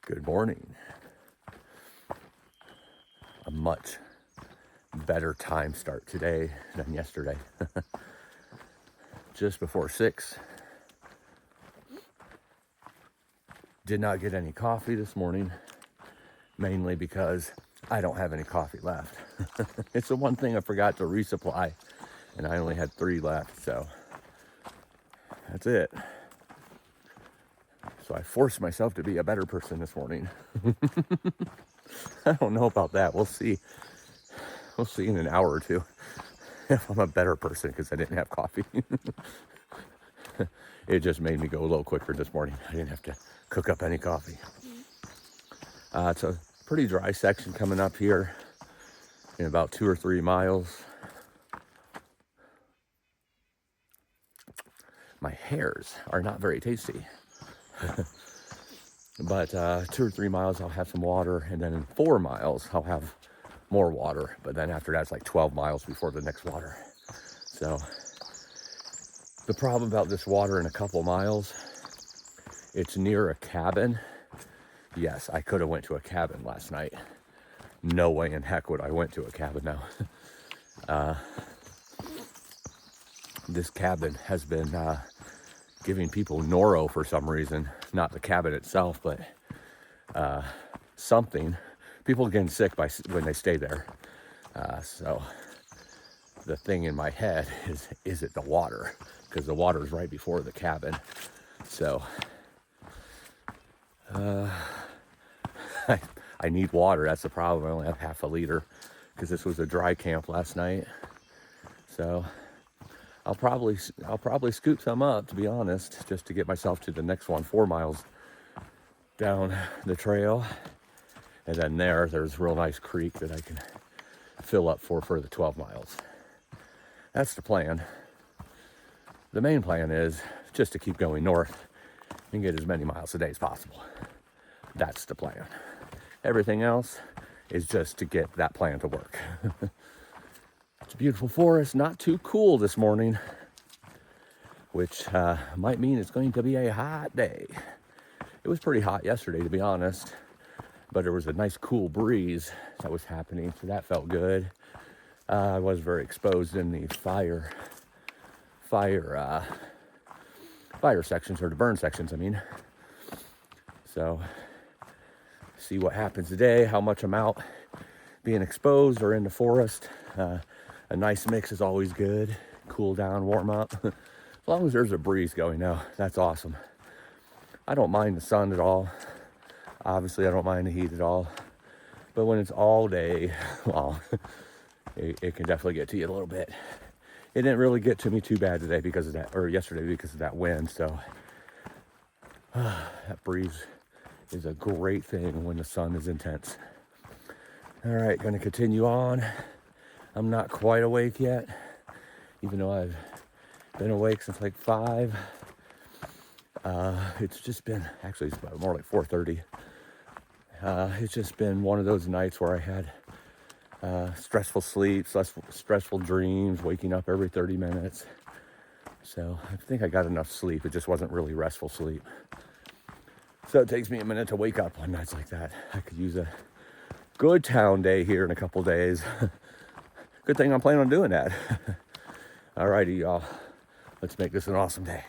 Good morning. A much better time start today than yesterday. Just before 6. Did not get any coffee this morning, mainly because I don't have any coffee left. It's the one thing I forgot to resupply, and I only had 3 left, so that's it. So I forced myself to be a better person this morning. I don't know about that. We'll see. We'll see in an hour or two if I'm a better person because I didn't have coffee. It just made me go a little quicker this morning. I didn't have to cook up any coffee. It's a pretty dry section coming up here in about 2 or 3 miles. My hairs are not very tasty. But 2 or 3 miles I'll have some water, and then in 4 miles I'll have more water. But then after that it's like 12 miles before the next water. So the problem about this water in a couple miles, it's near a cabin. Yes, I could have went to a cabin last night. No way in heck would I went to a cabin now. This cabin has been giving people noro for some reason. Not the cabin itself, but something. People are getting sick when they stay there. So the thing in my head is it the water? Because the water is right before the cabin. So I need water. That's the problem. I only have half a liter because this was a dry camp last night. So I'll probably scoop some up, to be honest, just to get myself to the next one, 4 miles down the trail. And then there's a real nice creek that I can fill up for the 12 miles. That's the plan. The main plan is just to keep going north and get as many miles a day as possible. That's the plan. Everything else is just to get that plan to work. It's a beautiful forest, not too cool this morning, which might mean it's going to be a hot day. It was pretty hot yesterday, to be honest, but there was a nice cool breeze that was happening, so that felt good. I was very exposed in the fire sections, or the burn sections, I mean. So, see what happens today, how much I'm out being exposed or in the forest. A nice mix is always good. Cool down, warm up. As long as there's a breeze going now, that's awesome. I don't mind the sun at all. Obviously, I don't mind the heat at all. But when it's all day, well, it can definitely get to you a little bit. It didn't really get to me too bad today because of that, or yesterday because of that wind. So that breeze is a great thing when the sun is intense. All right, going to continue on. I'm not quite awake yet, even though I've been awake since like 5. It's just been, actually it's about more like 4:30. It's just been one of those nights where I had stressful sleep, stressful dreams, waking up every 30 minutes. So I think I got enough sleep. It just wasn't really restful sleep. So it takes me a minute to wake up on nights like that. I could use a good town day here in a couple days. Good thing I'm planning on doing that. Alrighty, y'all. Let's make this an awesome day.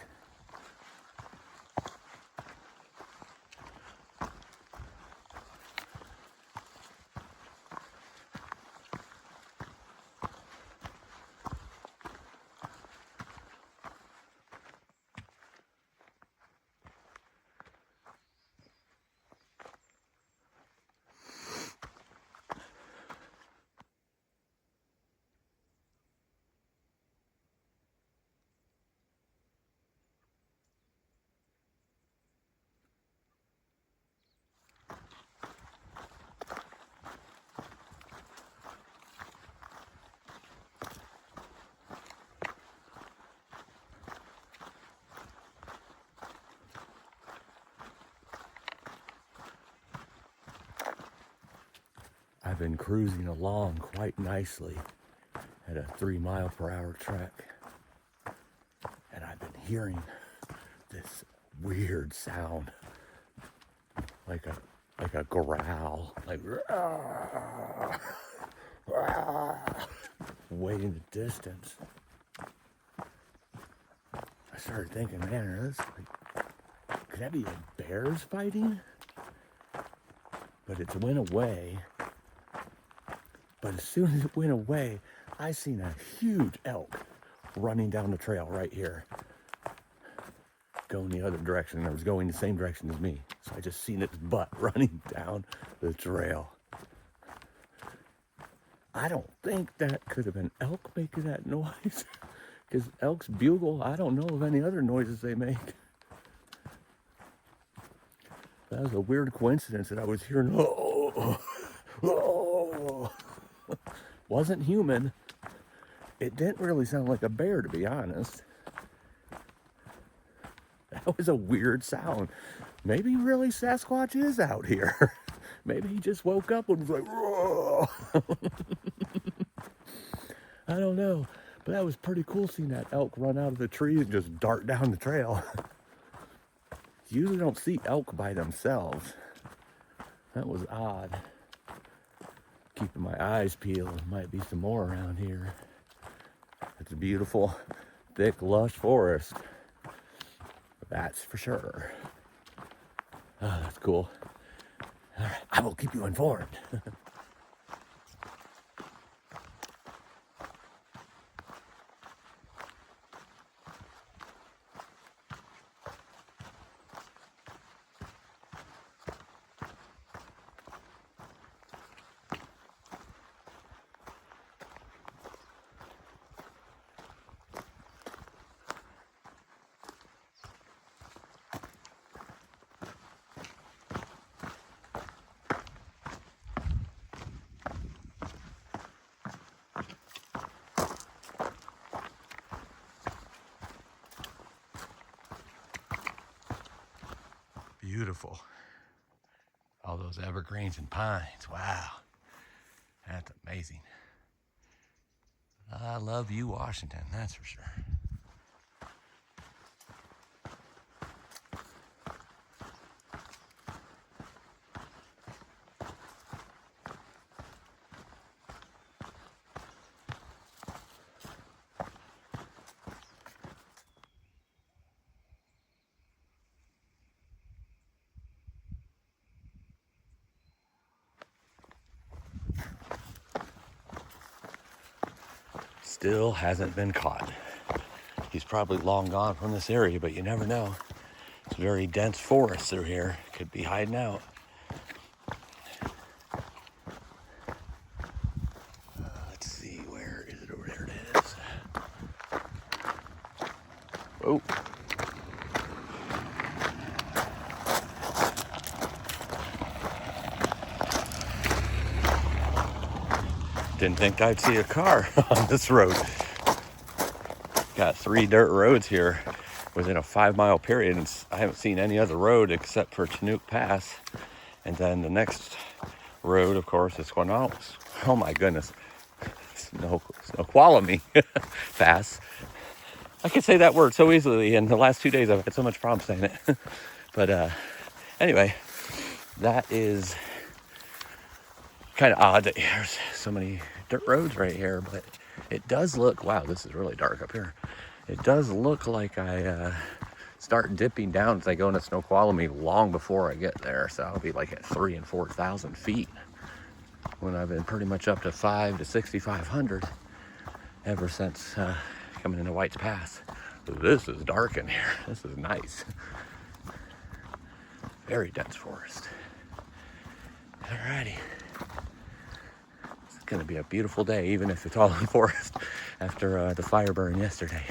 I've been cruising along quite nicely at a 3 mile per hour track, and I've been hearing this weird sound, like a like a growl, like way in the distance. I started thinking, man, this, like, could that be bears fighting? But it went away. But as soon as it went away, I seen a huge elk running down the trail right here, going the other direction. It was going the same direction as me. So I just seen its butt running down the trail. I don't think that could have been elk making that noise. Because elks bugle, I don't know of any other noises they make. That was a weird coincidence that I was hearing, oh, oh. Wasn't human. It didn't really sound like a bear, to be honest. That was a weird sound. Maybe really Sasquatch is out here. Maybe he just woke up and was like, whoa. I don't know. But that was pretty cool seeing that elk run out of the tree and just dart down the trail. You usually don't see elk by themselves. That was odd. Keeping my eyes peeled. Might be some more around here. It's a beautiful, thick, lush forest. That's for sure. Oh, that's cool. All right, I will keep you informed. Beautiful. All those evergreens and pines. Wow. That's amazing. I love you, Washington. That's for sure. Still hasn't been caught. He's probably long gone from this area, but you never know. It's very dense forest through here. Could be hiding out. Let's see, where is it? Over there it is. Oh. Didn't think I'd see a car on this road. Got 3 dirt roads here within a 5-mile period, and I haven't seen any other road except for Chinook Pass. And then the next road, of course, is Squanals. Oh my goodness. Snoqualmie Pass. I could say that word so easily. In the last 2 days, I've had so much problem saying it. But anyway, that is kind of odd that there's so many dirt roads right here, but it does look, wow, this is really dark up here. It does look like I start dipping down as I go into Snoqualmie long before I get there. So I'll be like at 3,000 and 4,000 feet when I've been pretty much up to 5,000 to 6,500 ever since coming into White's Pass. This is dark in here. This is nice. Very dense forest. Alrighty. It's gonna be a beautiful day, even if it's all in forest after the fire burn yesterday.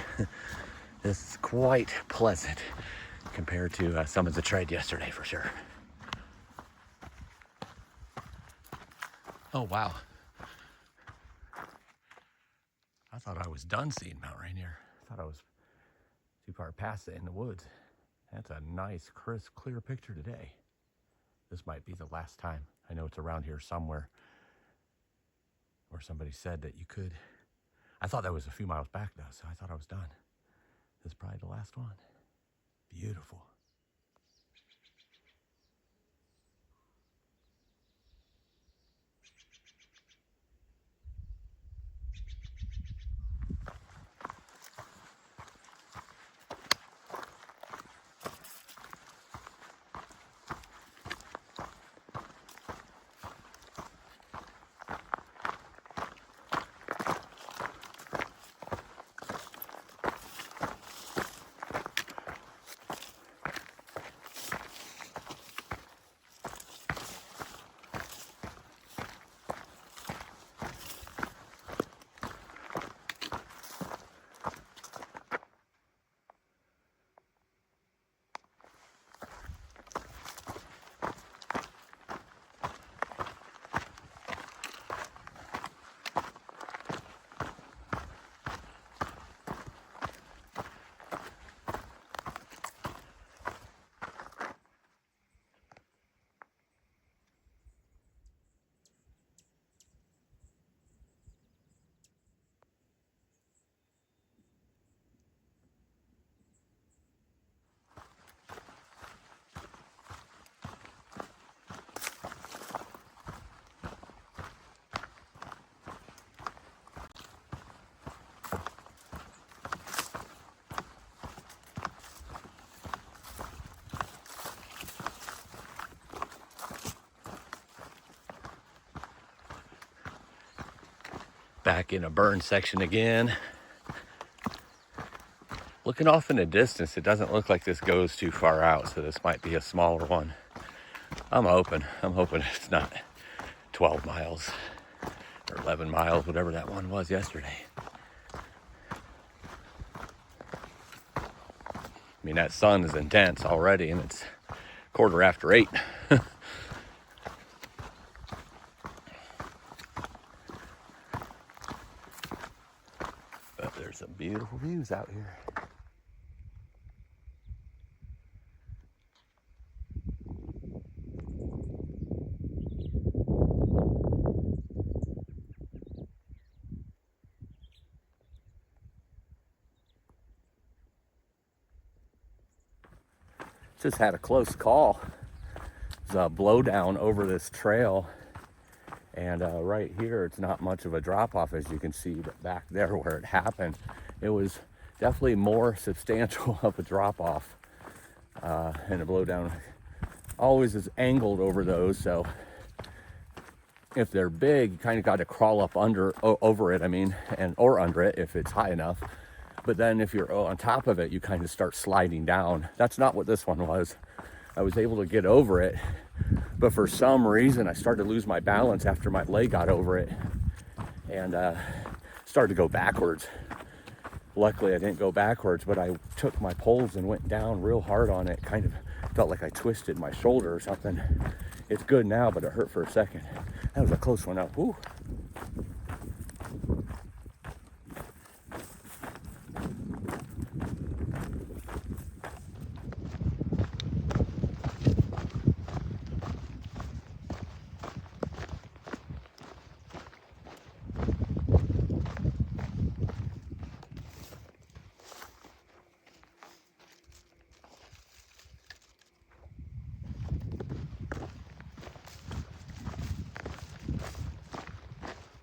This is quite pleasant compared to some of the trade yesterday for sure. Oh wow. I thought I was done seeing Mount Rainier. I thought I was too far past it in the woods. That's a nice, crisp, clear picture today. This might be the last time. I know it's around here somewhere where somebody said that you could. I thought that was a few miles back though, so I thought I was done. This is probably the last one. Beautiful. Back in a burn section again. Looking off in the distance, it doesn't look like this goes too far out, so this might be a smaller one. I'm hoping it's not 12 miles or 11 miles, whatever that one was yesterday. I mean, that sun is intense already, and it's 8:15. But there's some beautiful views out here. Just had a close call. There's a blowdown over this trail, and right here it's not much of a drop off, as you can see, but back there where it happened, it was definitely more substantial of a drop off. And a blowdown always is angled over those, so if they're big, you kind of got to crawl up over it, or under it if it's high enough. But then if you're on top of it, you kind of start sliding down. That's not what this one was. I was able to get over it, but for some reason I started to lose my balance after my leg got over it, and started to go backwards. Luckily I didn't go backwards, but I took my poles and went down real hard on it. Kind of felt like I twisted my shoulder or something. It's good now, but it hurt for a second. That was a close one up. Woo.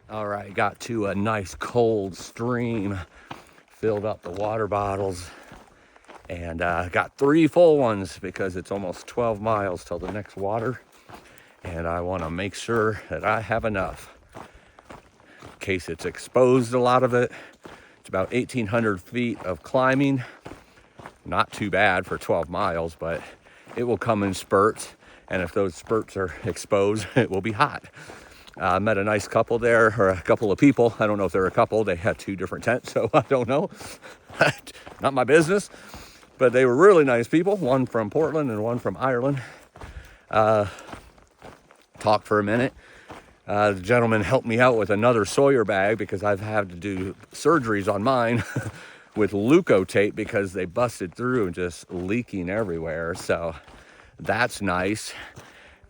All right, got to a nice cold stream, filled up the water bottles, and got 3 full ones because it's almost 12 miles till the next water, and I want to make sure that I have enough in case it's exposed. A lot of it, it's about 1,800 feet of climbing. Not too bad for 12 miles, but it will come in spurts, and if those spurts are exposed, it will be hot. Met a nice couple there, or a couple of people. I don't know if they're a couple. They had 2 different tents, so I don't know. Not my business. But they were really nice people. One from Portland and one from Ireland. Talked for a minute. The gentleman helped me out with another Sawyer bag because I've had to do surgeries on mine with Leukotape because they busted through and just leaking everywhere. So that's nice.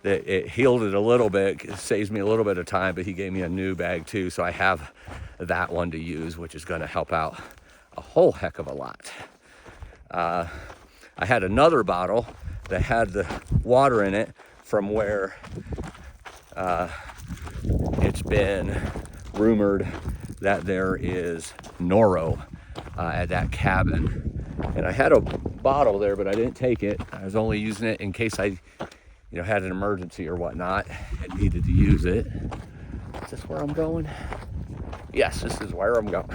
It healed it a little bit. It saves me a little bit of time, but he gave me a new bag too, so I have that one to use, which is going to help out a whole heck of a lot. I had another bottle that had the water in it from where it's been rumored that there is noro at that cabin, and I had a bottle there, but I didn't take it. I was only using it in case I had an emergency or whatnot and needed to use it. Is this where I'm going? Yes, this is where I'm going.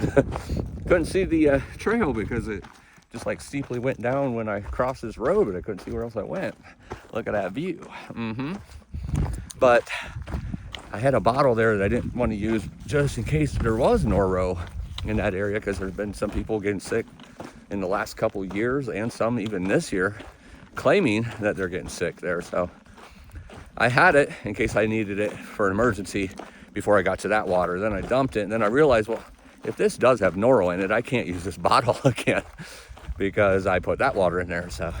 Couldn't see the trail because it just like steeply went down when I crossed this road, but I couldn't see where else I went. Look at that view. But I had a bottle there that I didn't want to use just in case there was noro in that area, because there's been some people getting sick in the last couple of years, and some even this year, claiming that they're getting sick there. So I had it in case I needed it for an emergency before I got to that water. Then I dumped it, and then I realized, well, if this does have noro in it, I can't use this bottle again because I put that water in there. So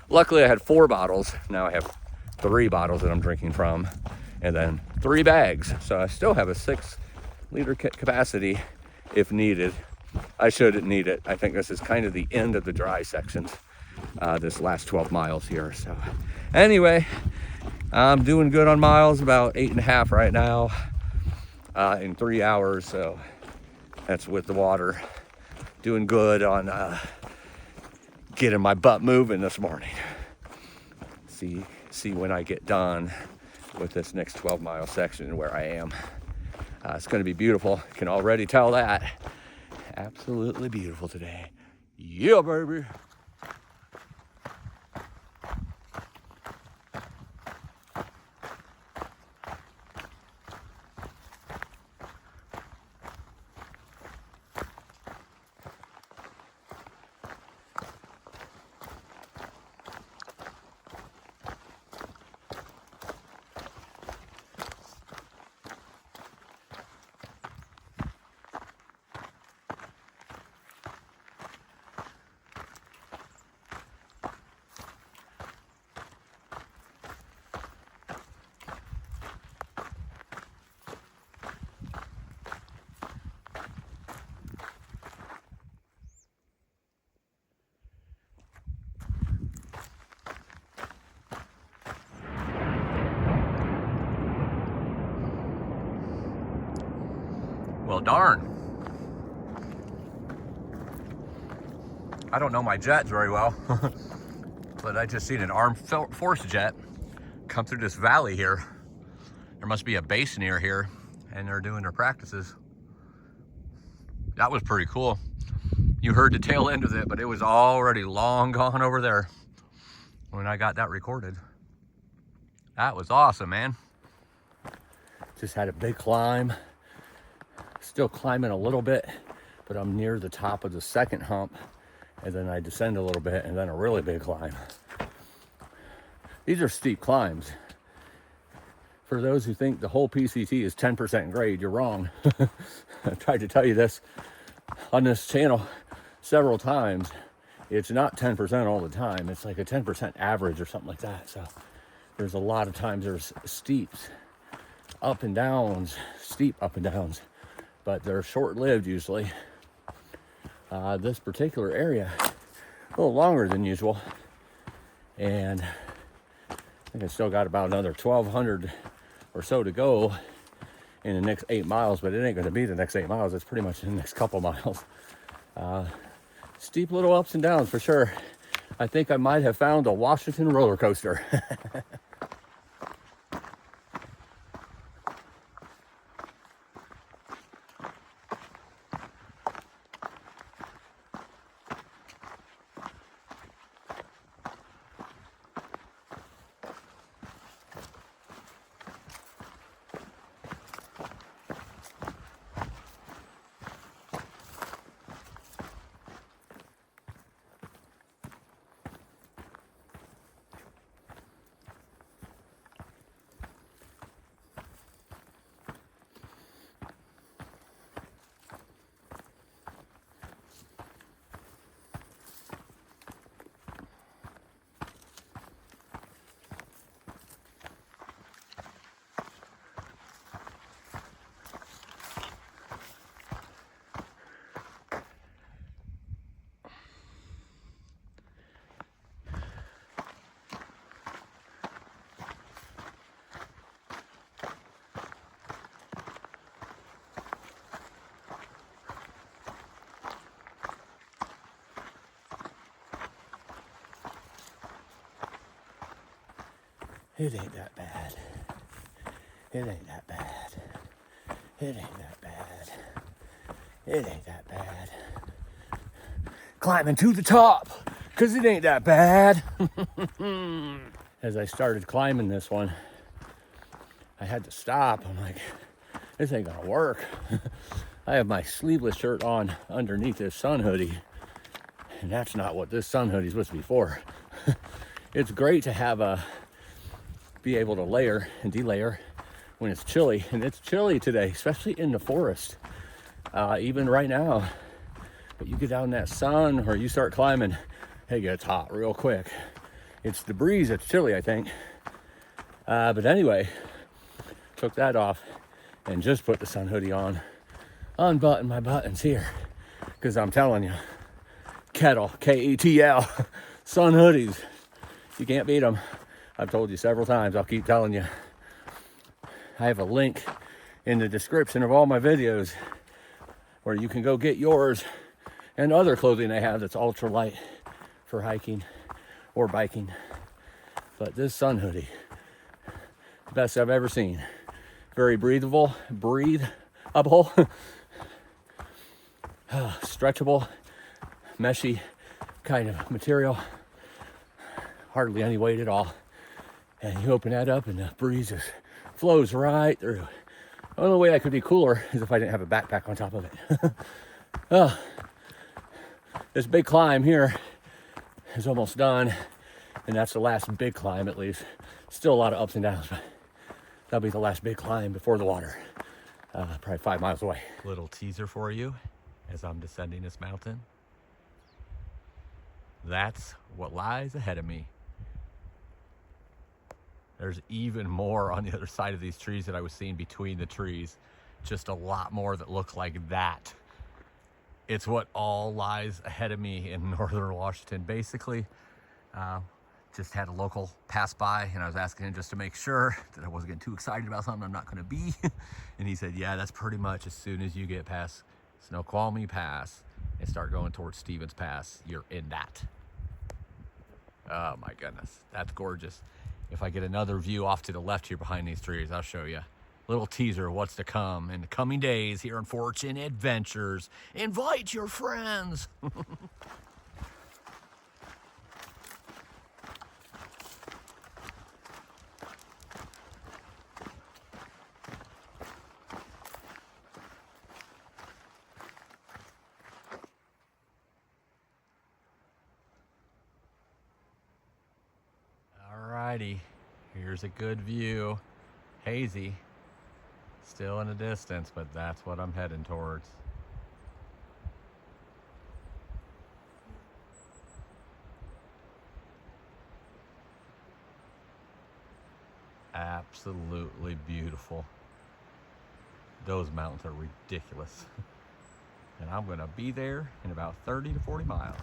luckily I had 4 bottles. Now I have 3 bottles that I'm drinking from, and then 3 bags. So I still have a 6-liter capacity if needed. I shouldn't need it. I think this is kind of the end of the dry sections, this last 12 miles here. So anyway, I'm doing good on miles, about 8.5 right now, in 3 hours. So that's with the water. Doing good on getting my butt moving this morning. See when I get done with this next 12-mile section where I am. It's going to be beautiful. I can already tell that. Absolutely beautiful today. Yeah, baby. Well, darn. I don't know my jets very well, but I just seen an armed force jet come through this valley here. There must be a base near here, and they're doing their practices. That was pretty cool. You heard the tail end of it, but it was already long gone over there when I got that recorded. That was awesome, man. Just had a big climb. Still climbing a little bit, but I'm near the top of the second hump, and then I descend a little bit, and then a really big climb. These are steep climbs. For those who think the whole PCT is 10% grade, you're wrong. I've tried to tell you this on this channel several times. It's not 10% all the time. It's like a 10% average or something like that. So there's a lot of times there's steeps, up and downs, steep up and downs, but they're short-lived usually. This particular area, a little longer than usual, and I think I still got about another 1,200 or so to go in the next 8 miles, but it ain't going to be the next 8 miles. It's pretty much the next couple miles. Steep little ups and downs for sure. I think I might have found a Washington roller coaster. It ain't that bad. It ain't that bad. It ain't that bad. It ain't that bad. Climbing to the top, because it ain't that bad. As I started climbing this one, I had to stop. I'm like, this ain't gonna work. I have my sleeveless shirt on underneath this sun hoodie, and that's not what this sun hoodie is supposed to be for. It's great to have be able to layer and delayer when it's chilly, and it's chilly today, especially in the forest. Even right now, but you get out in that sun or you start climbing, it gets hot real quick. It's the breeze that's chilly, I think. But anyway, took that off and just put the sun hoodie on, unbutton my buttons here, because I'm telling you, KETL, KETL, sun hoodies, you can't beat them. I've told you several times, I'll keep telling you. I have a link in the description of all my videos where you can go get yours and other clothing I have that's ultra light for hiking or biking. But this sun hoodie, the best I've ever seen. Very breathable, breathe uphole. Stretchable, meshy kind of material. Hardly any weight at all. And you open that up and the breeze just flows right through. The only way I could be cooler is if I didn't have a backpack on top of it. This big climb here is almost done. And that's the last big climb, at least. Still a lot of ups and downs, but that'll be the last big climb before the water. Probably 5 miles away. Little teaser for you as I'm descending this mountain. That's what lies ahead of me. There's even more on the other side of these trees that I was seeing between the trees. Just a lot more that look like that. It's what all lies ahead of me in northern Washington. Basically, just had a local pass by and I was asking him just to make sure that I wasn't getting too excited about something I'm not gonna be. And he said, yeah, that's pretty much as soon as you get past Snoqualmie Pass and start going towards Stevens Pass, you're in that. Oh my goodness, that's gorgeous. If I get another view off to the left here behind these trees, I'll show you. Little teaser of what's to come in the coming days here on Fortune Adventures. Invite your friends. Alrighty, here's a good view. Hazy, still in the distance, but that's what I'm heading towards. Absolutely beautiful. Those mountains are ridiculous. And I'm gonna be there in about 30 to 40 miles.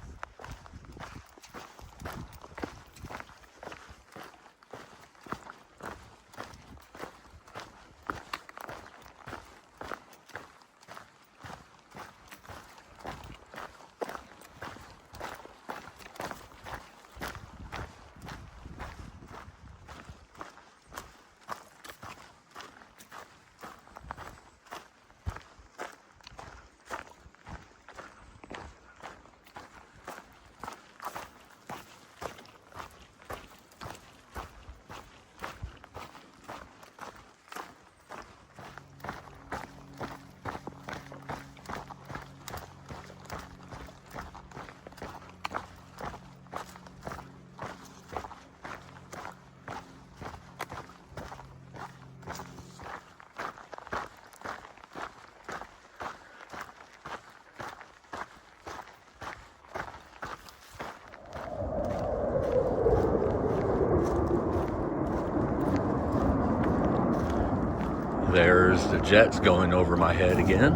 There's the jets going over my head again.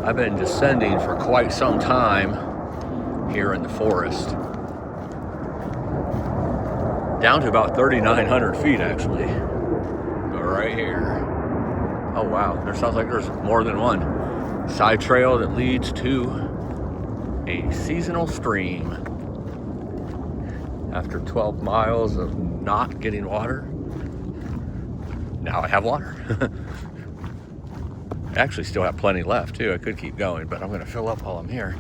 I've been descending for quite some time here in the forest. Down to about 3,900 feet actually. But right here. Oh wow, there sounds like there's more than one side trail that leads to a seasonal stream. After 12 miles of not getting water, now I have water. I actually still have plenty left too. I could keep going, but I'm gonna fill up while I'm here.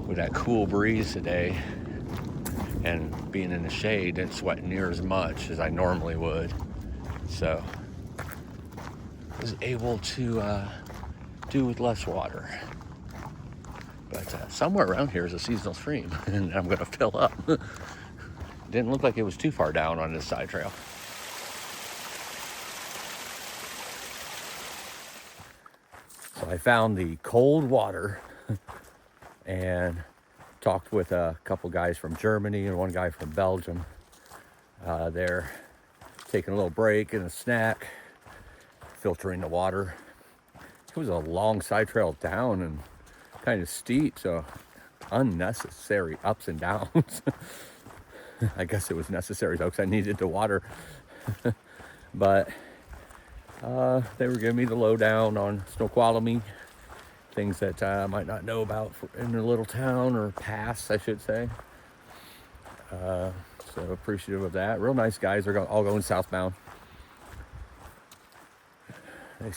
With that cool breeze today and being in the shade, didn't sweat near as much as I normally would. So I was able to do with less water. But somewhere around here is a seasonal stream and I'm gonna fill up. Didn't look like it was too far down on this side trail. So I found the cold water and talked with a couple guys from Germany and one guy from Belgium. They're taking a little break and a snack, filtering the water. It was a long side trail down and kind of steep, so unnecessary ups and downs. I guess it was necessary though, because I needed the water. But they were giving me the lowdown on Snoqualmie, things that I might not know about in a little town, or pass, I should say. So appreciative of that. Real nice guys. They're all going southbound. They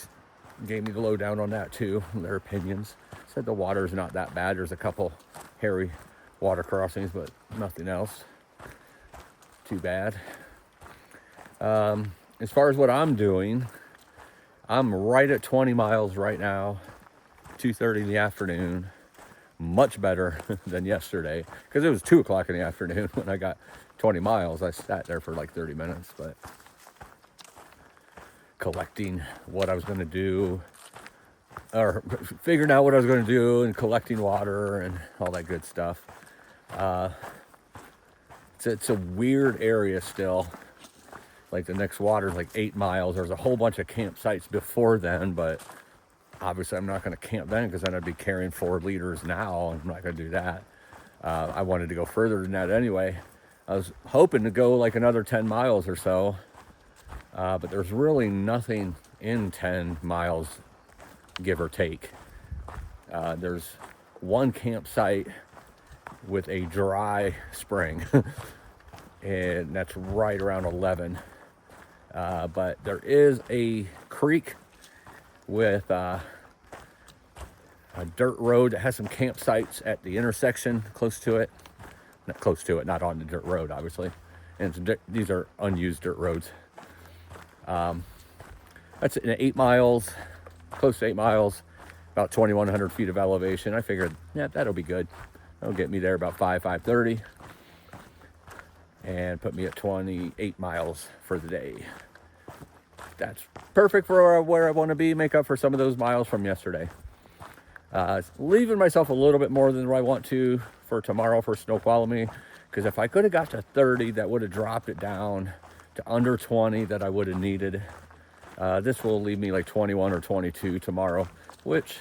gave me the lowdown on that too, their opinions. Said the water's not that bad. There's a couple hairy water crossings, but nothing else too bad. As far as what I'm doing, I'm right at 20 miles right now, 2:30 in the afternoon. Much better than yesterday, because it was 2 o'clock in the afternoon when I got 20 miles. I sat there for like 30 minutes, but collecting what I was going to do, or figuring out what I was going to do, and collecting water and all that good stuff. It's a weird area still. Like the next water is like 8 miles. There's a whole bunch of campsites before then, but obviously I'm not going to camp then, because then I'd be carrying 4 liters now. I'm not going to do that. I wanted to go further than that anyway. I was hoping to go like another 10 miles or so, but there's really nothing in 10 miles, give or take. There's one campsite with a dry spring, and that's right around 11. But there is a creek with a dirt road that has some campsites at the intersection close to it. Not close to it, not on the dirt road, obviously. And these are unused dirt roads. That's 8 miles, close to 8 miles, about 2,100 feet of elevation. I figured, yeah, that'll be good. That'll get me there about 5:30, and put me at 28 miles for the day. That's perfect for where I want to be, make up for some of those miles from yesterday. Leaving myself a little bit more than I want to for tomorrow for Snoqualmie, because if I could have got to 30, that would have dropped it down to under 20 that I would have needed. This will leave me like 21 or 22 tomorrow, which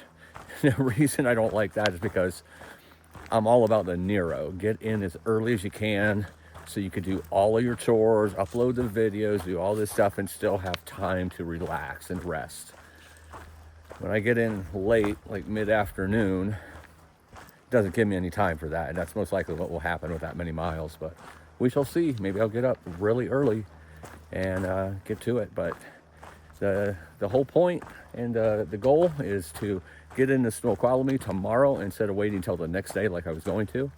the reason I don't like that is because I'm all about the Nero. Get in as early as you can so you can do all of your chores, upload the videos, do all this stuff, and still have time to relax and rest. When I get in late, like mid-afternoon, it doesn't give me any time for that, and that's most likely what will happen with that many miles, but we shall see. Maybe I'll get up really early and get to it, but the whole point and the goal is to get into Snoqualmie tomorrow instead of waiting until the next day like I was going to,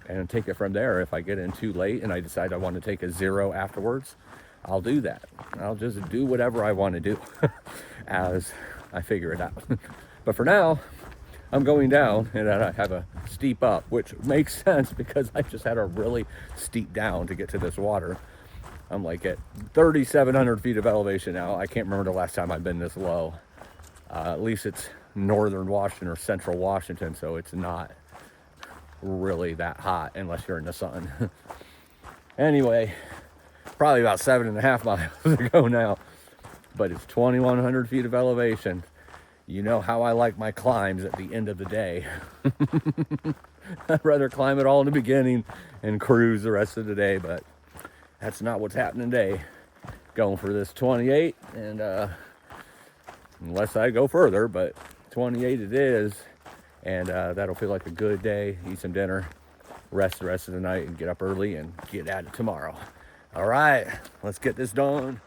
and take it from there. If I get in too late and I decide I want to take a 0 afterwards, I'll do that. I'll just do whatever I want to do as I figure it out. But for now, I'm going down, and I have a steep up, which makes sense because I just had a really steep down to get to this water. I'm like at 3,700 feet of elevation now. I can't remember the last time I've been this low. At least it's northern Washington or central Washington, so it's not really that hot unless you're in the sun. Anyway, probably about 7.5 miles to go now, but it's 2,100 feet of elevation. You know how I like my climbs at the end of the day. I'd rather climb it all in the beginning and cruise the rest of the day, but that's not what's happening today. Going for this 28, and unless I go further, but 28 it is, and that'll feel like a good day. Eat some dinner, rest the rest of the night, and get up early and get at it tomorrow. All right, let's get this done.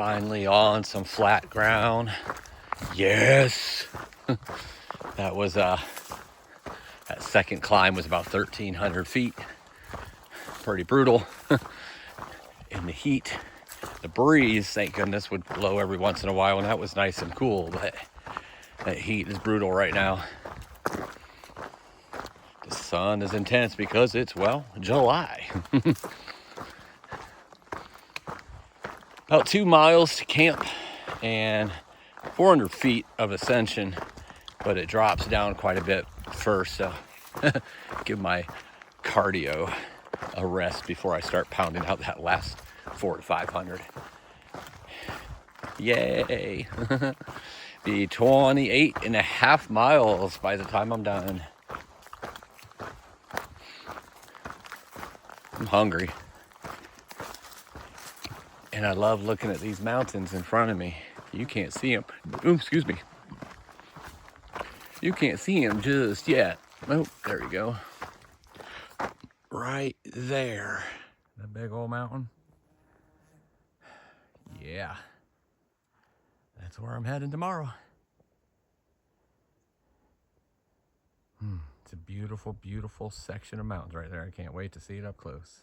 Finally on some flat ground. Yes. That was that second climb was about 1,300 feet. Pretty brutal. In the heat, the breeze, thank goodness, would blow every once in a while, and that was nice and cool. But that heat is brutal right now. The sun is intense because it's, well, July. About 2 miles to camp and 400 feet of ascension, but it drops down quite a bit first, so give my cardio a rest before I start pounding out that last 400 to 500. Yay. Be 28.5 miles by the time I'm done. I'm hungry. And I love looking at these mountains in front of me. You can't see them. Ooh, excuse me. You can't see them just yet. Oh, there you go. Right there. That big old mountain. Yeah. That's where I'm heading tomorrow. It's a beautiful, beautiful section of mountains right there. I can't wait to see it up close.